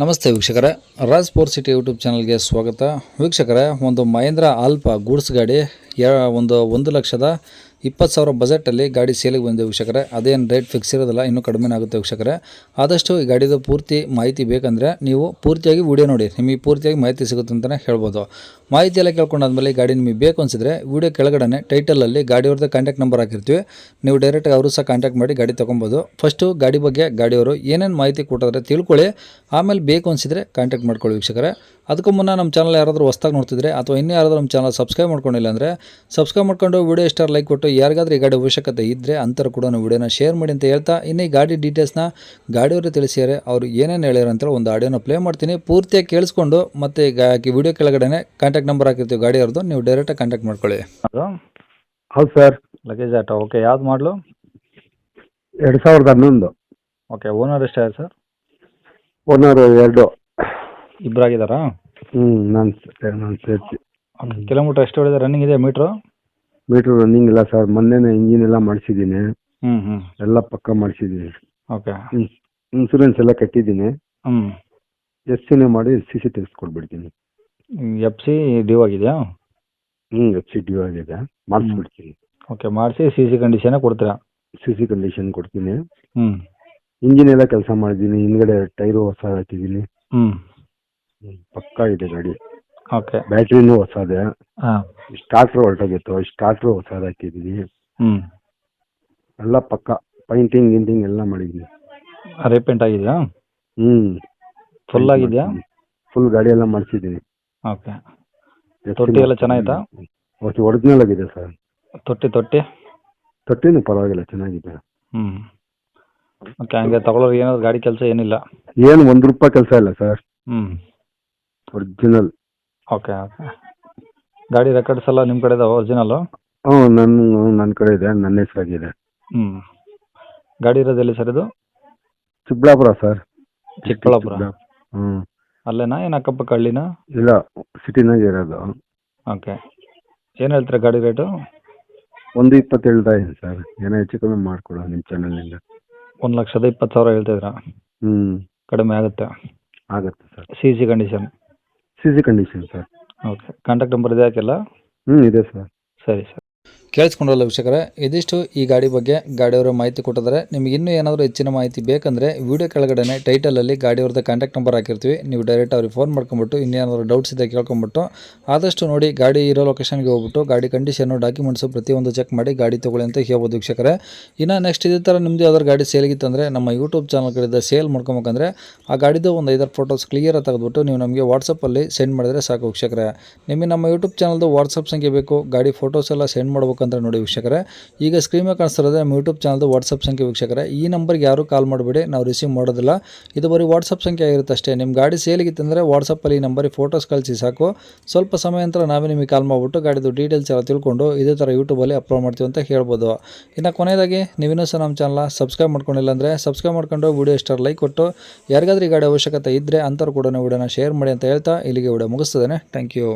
ನಮಸ್ತೆ ವೀಕ್ಷಕರೇ, Raj four city YouTube ಚಾನಲ್ಗೆ ಸ್ವಾಗತ. ವೀಕ್ಷಕರೇ, ಒಂದು ಮಹೇಂದ್ರ ಆಲ್ಫಾ ಗೂಡ್ಸ್ ಗಾಡಿ 1,20,000 ಬಜೆಟಲ್ಲಿ ಗಾಡಿ ಸೇಲಿಗೆ ಬಂದಿದೆ ವೀಕ್ಷಕರೇ. ಅದೇನು ರೇಟ್ ಫಿಕ್ಸ್ ಇರೋದಿಲ್ಲ, ಇನ್ನೂ ಕಡಿಮೆ ಆಗುತ್ತೆ ವೀಕ್ಷಕರೇ. ಆದಷ್ಟು ಈ ಗಾಡಿದು ಪೂರ್ತಿ ಮಾಹಿತಿ ಬೇಕಂದರೆ ನೀವು ಪೂರ್ತಿಯಾಗಿ ವಿಡಿಯೋ ನೋಡಿ, ನಿಮಗೆ ಪೂರ್ತಿಯಾಗಿ ಮಾಹಿತಿ ಸಿಗುತ್ತೆ ಅಂತಲೇ ಹೇಳ್ಬೋದು. ಮಾಹಿತಿ ಎಲ್ಲ ಕೇಳ್ಕೊಂಡಾದ್ಮೇಲೆ ಗಾಡಿ ನಿಮಗೆ ಬೇಕು ಅನಿಸಿದ್ರೆ ವಿಡಿಯೋ ಕೆಳಗಡೆ ಟೈಟಲಲ್ಲಿ ಗಾಡಿಯವ್ರದ್ದು ಕಾಂಟ್ಯಾಕ್ಟ್ ನಂಬರ್ ಹಾಕಿರ್ತೀವಿ. ನೀವು ಡೈರೆಕ್ಟಾಗಿ ಅವರು ಸಹ ಕಾಂಟ್ಯಾಕ್ಟ್ ಮಾಡಿ ಗಾಡಿ ತೊಗೊಬೋದು. ಫಸ್ಟು ಗಾಡಿ ಬಗ್ಗೆ ಗಾಡಿಯವರು ಏನೇನು ಮಾಹಿತಿ ಕೊಟ್ಟಿದ್ರೆ ತಿಳ್ಕೊಳ್ಳಿ, ಆಮೇಲೆ ಬೇಕು ಅನಿಸಿದ್ರೆ ಕಾಂಟ್ಯಾಕ್ಟ್ ಮಾಡ್ಕೊಳ್ಳಿ ವೀಕ್ಷಕರೇ. ಅದಕ್ಕೂ ಮುನ್ನ ನಮ್ಮ ಚಾನಲ್ ಯಾರಾದರೂ ಹೊಸ್ದಾಗಿ ನೋಡ್ತಿದ್ರೆ ಅಥವಾ ಇನ್ನೂ ಯಾರಾದರೂ ನಮ್ಮ ಚಾನಲ್ ಸಬ್ಸ್ಕ್ರೈಬ್ ಮಾಡ್ಕೊಂಡಿಲ್ಲ ಅಂದರೆ ಸಬ್ಸ್ಕ್ರೈಬ್ ಮಾಡ್ಕೊಂಡು ವಿಡಿಯೋ ಇಷ್ಟ ಲೈಕ್ ಕೊಟ್ಟು ಯಾರಿಗಾದ್ರೂ ಈ ಗಾಡಿ ಅವಶ್ಯಕತೆ ಇದ್ದರೆ ಅಂಥವ್ರು ಕೂಡ ವಿಡಿಯೋನ ಶೇರ್ ಮಾಡಿ ಅಂತ ಹೇಳ್ತಾ, ಇನ್ನು ಈ ಗಾಡಿ ಡೀಟೇಲ್ಸ್ನ ಗಾಡಿಯವರು ತಿಳಿಸಿದ್ದಾರೆ. ಅವರು ಏನೇನು ಹೇಳ್ಯಾರ ಅಂತೇಳಿ ಒಂದು ಆಡಿಯೋನ ಪ್ಲೇ ಮಾಡ್ತೀನಿ, ಪೂರ್ತಿಯಾಗಿ ಕೇಳಿಸ್ಕೊಂಡು ಮತ್ತೆ ಈಗ ವಿಡಿಯೋ ಕೆಳಗಡೆ ಕಾಂಟ್ಯಾಕ್ಟ್ ನಂಬರ್ ಹಾಕಿರ್ತೀವಿ ಗಾಡಿಯವ್ರದ್ದು, ನೀವು ಡೈರೆಕ್ಟಾಗಿ ಕಾಂಟ್ಯಾಕ್ಟ್ ಮಾಡ್ಕೊಳ್ಳಿ. ಹೌದು ಸರ್. Luggage auto, okay. ಯಾವ್ದು ಮಾಡಲು? 2011. ಓಕೆ. ಓನರ್ ಎಷ್ಟಾಗಿದೆ ಸರ್? ಓನರ್ 2. ಇಬ್ಬರಾಗಿದ್ದಾರಾ? ನಾನು ಸೇರಿಸಿ. ಕಿಲೋಮೀಟ್ರ್ ಎಷ್ಟು ಹೊಡಿದೆ? ರನ್ನಿಂಗ್ ಇದೆ ಮೀಟ್ರು? ಮೀಟ್ರ್ ರನ್ನಿಂಗ್ ಇಲ್ಲ ಸರ್, ಮೊನ್ನೆನೇ ಇಂಜಿನ್ ಎಲ್ಲ ಮಾಡಿಸಿದ್ದೀನಿ. ಹ್ಞೂ ಎಲ್ಲ ಪಕ್ಕ ಮಾಡಿಸಿದ್ದೀನಿ. ಓಕೆ. ಇನ್ಸೂರೆನ್ಸ್ ಎಲ್ಲ ಕಟ್ಟಿದ್ದೀನಿ. ಹ್ಞೂ. ಎಫ್ಸಿನೇ ಮಾಡಿ CC ತೆಗೆಸ್ಕೊಡ್ಬಿಡ್ತೀನಿ. FC ಡ್ಯೂ ಆಗಿದೆಯಾ? FC ಡ್ಯೂ ಆಗಿದೆ, ಮಾಡಿಸ್ಬಿಡ್ತೀನಿ. ಓಕೆ, ಮಾಡಿಸಿ CC ಕಂಡೀಷನೇ ಕೊಡ್ತೀರಾ? CC ಕಂಡೀಷನ್ ಕೊಡ್ತೀನಿ. ಹ್ಞೂ. ಇಂಜಿನ್ ಎಲ್ಲ ಕೆಲಸ ಮಾಡಿದ್ದೀನಿ, ಹಿಂದ್ಗಡೆ ಟೈರು ಹೊಸ ಹಾಕಿದ್ದೀನಿ. ಹ್ಞೂ. ಪಕ್ಕ ಇದೆ ಗಾಡಿ. ಓಕೆ. ಬ್ಯಾಟ್ರಿನೂ ಹೊಸದೇ. ಹಾಂ. ಸ್ಟಾರ್ಟ್ರ್ ಹೊರಟೋಗಿತ್ತು, ಸ್ಟಾರ್ಟ್ರು ಹೊಸದು ಹಾಕಿದ್ದೀನಿ. ಹ್ಞೂ. ಎಲ್ಲ ಪಕ್ಕ ಪೈಂಟಿಂಗ್ ಗಿಂಟಿಂಗ್ ಎಲ್ಲ ಮಾಡಿದ್ದೀನಿ. ರೀಪೇಂಟ್ ಆಗಿದೆಯಾ? ಫುಲ್ ಆಗಿದೆಯಾ? ಫುಲ್ ಗಾಡಿ ಎಲ್ಲ ಮಾಡಿಸಿದ್ದೀನಿ. ಓಕೆ. ತೊಟ್ಟಿ ಎಲ್ಲ ಚೆನ್ನಾಗಿತ್ತಾ? ಒರಿಜಿನಲ್ ಆಗಿದೆ ಸರ್. ತೊಟ್ಟಿನೂ ಪರವಾಗಿಲ್ಲ, ಚೆನ್ನಾಗಿದೆ. ಹ್ಞೂ. ಓಕೆ, ಹಂಗೆ ತಗೊಳ್ಳೋರು ಏನಾದ್ರು ಗಾಡಿ ಕೆಲಸ ಏನಿಲ್ಲ? ಏನು ₹1 ಕೆಲಸ ಇಲ್ಲ ಸರ್. ಹ್ಞೂ. ಒರಿಜಿನಲ್. ಓಕೆ. ಗಾಡಿ ರೆಕಾರ್ಡ್ಸ್ ಎಲ್ಲ ನಿಮ್ಮ ಕಡೆ ಇದಾವೆ ಒರಿಜಿನಲ್ಲು? ನನ್ನ ಕಡೆ ಇದೆ, ನನ್ನ ಹೆಸರಾಗಿದೆ. ಹ್ಞೂ. ಗಾಡಿ ಇರೋದು ಎಲ್ಲಿ ಸರ್ ಇದು? ಚಿಕ್ಕಬಳ್ಳಾಪುರ ಸರ್. ಚಿಕ್ಕಬಳ್ಳಾಪುರ? ಹ್ಞೂ. ಅಲ್ಲೇನಾ, ಏನು ಅಕ್ಕಪಕ್ಕ ಹಳ್ಳಿನಾ? ಇಲ್ಲ, ಸಿಟಿನಾಗೆ ಇರೋದು. ಓಕೆ. ಏನು ಹೇಳ್ತೀರಾ ಗಾಡಿ ರೇಟು? 1,20,000 ಹೇಳ್ತಾ ಇದ್ದೀನಿ ಸರ್, ಏನೋ ಹೆಚ್ಚು ಕಮ್ಮಿ ಮಾಡಿಕೊಡೋ ನಿಮ್ಮ ಚಾನಲ್ನಿಂದ. 1,20,000 ಹೇಳ್ತಿದ್ದೀರಾ? ಕಡಿಮೆ ಆಗುತ್ತೆ sir. CC condition? CC condition sir. Okay. Contact number ಇದೆ ಹಾಕಿಲ್ಲ? ಇದೆ ಸರ್. ಸರಿ ಸರ್. ಕೇಳಿಸ್ಕೊಂಡ್ರಲ್ಲ ವೀಕ್ಷಕರೇ, ಇದಿಷ್ಟು ಈ ಗಾಡಿ ಬಗ್ಗೆ ಗಾಡಿಯವರು ಮಾಹಿತಿ ಕೊಟ್ಟಿದ್ದಾರೆ. ನಿಮಗೆ ಇನ್ನೂ ಏನಾದರೂ ಹೆಚ್ಚಿನ ಮಾಹಿತಿ ಬೇಕಂದರೆ ವಿಡಿಯೋ ಕೆಳಗಡೆ ಟೈಟಲಲ್ಲಿ ಗಾಡಿಯವ್ರದ್ದು ಕಾಂಟ್ಯಾಕ್ಟ್ ನಂಬರ್ ಹಾಕಿರ್ತೀವಿ. ನೀವು ಡೈರೆಕ್ಟ್ ಅವ್ರಿಗೆ ಫೋನ್ ಮಾಡ್ಕೊಂಬಿಟ್ಟು ಇನ್ನೇನಾದರೂ ಡೌಟ್ಸ್ ಇದೆ ಕೇಳ್ಕೊಂಬಿಟ್ಟು ಆದಷ್ಟು ನೋಡಿ ಗಾಡಿ ಇರೋ ಲೊಕೇಶನ್ಗೆ ಹೋಗ್ಬಿಟ್ಟು ಗಾಡಿ ಕಂಡೀಷನ್ನು ಡಾಕ್ಯುಮೆಂಟ್ಸು ಪ್ರತಿಯೊಂದು ಚೆಕ್ ಮಾಡಿ ಗಾಡಿ ತೊಗೊಳ್ಳಿ ಅಂತ ಹೇಳ್ಬೋದು ವೀಕ್ಷಕರೇ. ಇನ್ನು ನೆಕ್ಸ್ಟ್ ಇದೇ ಥರ ನಿಮ್ಮದು ಯಾವ್ದಾದ್ರು ಗಾಡಿ ಸೇಲಿಗಿತ್ತಂದರೆ ನಮ್ಮ ಯೂಟ್ಯೂಬ್ ಚಾನಲ್ ಕಡೆಯಿಂದ ಸೇಲ್ ಮಾಡ್ಕೊಬೇಕಂದ್ರೆ ಆ ಗಾಡಿದು ಒಂದು 5 ಫೋಟೋಸ್ ಕ್ಲಿಯರಾಗಿ ತೆಗೆದುಬಿಟ್ಟು ನೀವು ನಮಗೆ ವಾಟ್ಸಪ್ಪಲ್ಲಿ ಸೆಂಡ್ ಮಾಡಿದ್ರೆ ಸಾಕು ವೀಕ್ಷಕರೇ. ನಿಮಗೆ ನಮ್ಮ ಯೂಟ್ಯೂಬ್ ಚಾನಲ್ದು ವಾಟ್ಸಪ್ ಸಂಖ್ಯೆ ಬೇಕು, ಗಾಡಿ ಫೋಟೋಸ್ ಎಲ್ಲ ಸೆಂಡ್ ಮಾಡ್ಬೇಕಂದ್ರೆ ನೋಡಿ ವೀಕ್ಷಕರೇ, ಈಗ ಸ್ಕ್ರೀನ್ ಮೇಲೆ ಕಾಣಿಸ್ತಿರೋದು ನಮ್ಮ ಯೂಟ್ಯೂಬ್ ಚಾನಲ್ದು ವಾಟ್ಸಪ್ ಸಂಖ್ಯೆ ವೀಕ್ಷಕರೇ. ಈ ನಂಬರ್ಗೆ ಯಾರು ಕಾಲ್ ಮಾಡಬೇಡಿ, ನಾವು ರಿಸೀವ್ ಮಾಡೋದಿಲ್ಲ. ಇದು ಬರೀ ವಾಟ್ಸಪ್ ಸಂಖ್ಯೆ ಆಗಿರುತ್ತೆ ಅಷ್ಟೇ. ನಿಮ್ಮ ಗಾಡಿ ಸೇಲಿಗಿತ್ತಂದರೆ ವಾಟ್ಸಪ್ಪಲ್ಲಿ ಈ ನಂಬರಿಗೆ ಫೋಟೋಸ್ ಕಳಿಸಿ ಸಾಕು. ಸ್ವಲ್ಪ ಸಮಯ ನಂತರ ನಾವೇ ನಿಮಗೆ ಕಾಲ್ ಮಾಡಿಬಿಟ್ಟು ಗಾಡಿದು ಡೀಟೇಲ್ಸ್ ಎಲ್ಲ ತಿಳ್ಕೊಂಡು ಇದೇ ಥರ ಯೂಟ್ಯೂಬಲ್ಲಿ ಅಪ್ಲೋಡ್ ಮಾಡ್ತೀವಿ ಅಂತ ಹೇಳ್ಬೋದು. ಇನ್ನು ಕೊನೆಯದಾಗಿ ನೀವಿನ್ನೂ ಸಹ ನಮ್ಮ ಚಾನಲ್ನ ಸಬ್ಸ್ಕ್ರೈಬ್ ಮಾಡ್ಕೊಂಡಿಲ್ಲ ಅಂದರೆ ಸಬ್ಸ್ಕ್ರೈಬ್ ಮಾಡ್ಕೊಂಡು ವಿಡಿಯೋ ಇಷ್ಟ ಲೈಕ್ ಕೊಟ್ಟು ಯಾರಿಗಾದ್ರೂ ಈ ಗಾಡಿ ಅವಶ್ಯಕತೆ ಇದ್ದರೆ ಅಂಥವ್ರು ಕೂಡ ವಿಡಿಯೋನ ಶೇರ್ ಮಾಡಿ ಅಂತ ಹೇಳ್ತಾ ಇಲ್ಲಿಗೆ ವಿಡಿಯೋ ಮುಗಿಸ್ತೇನೆ. Thank you.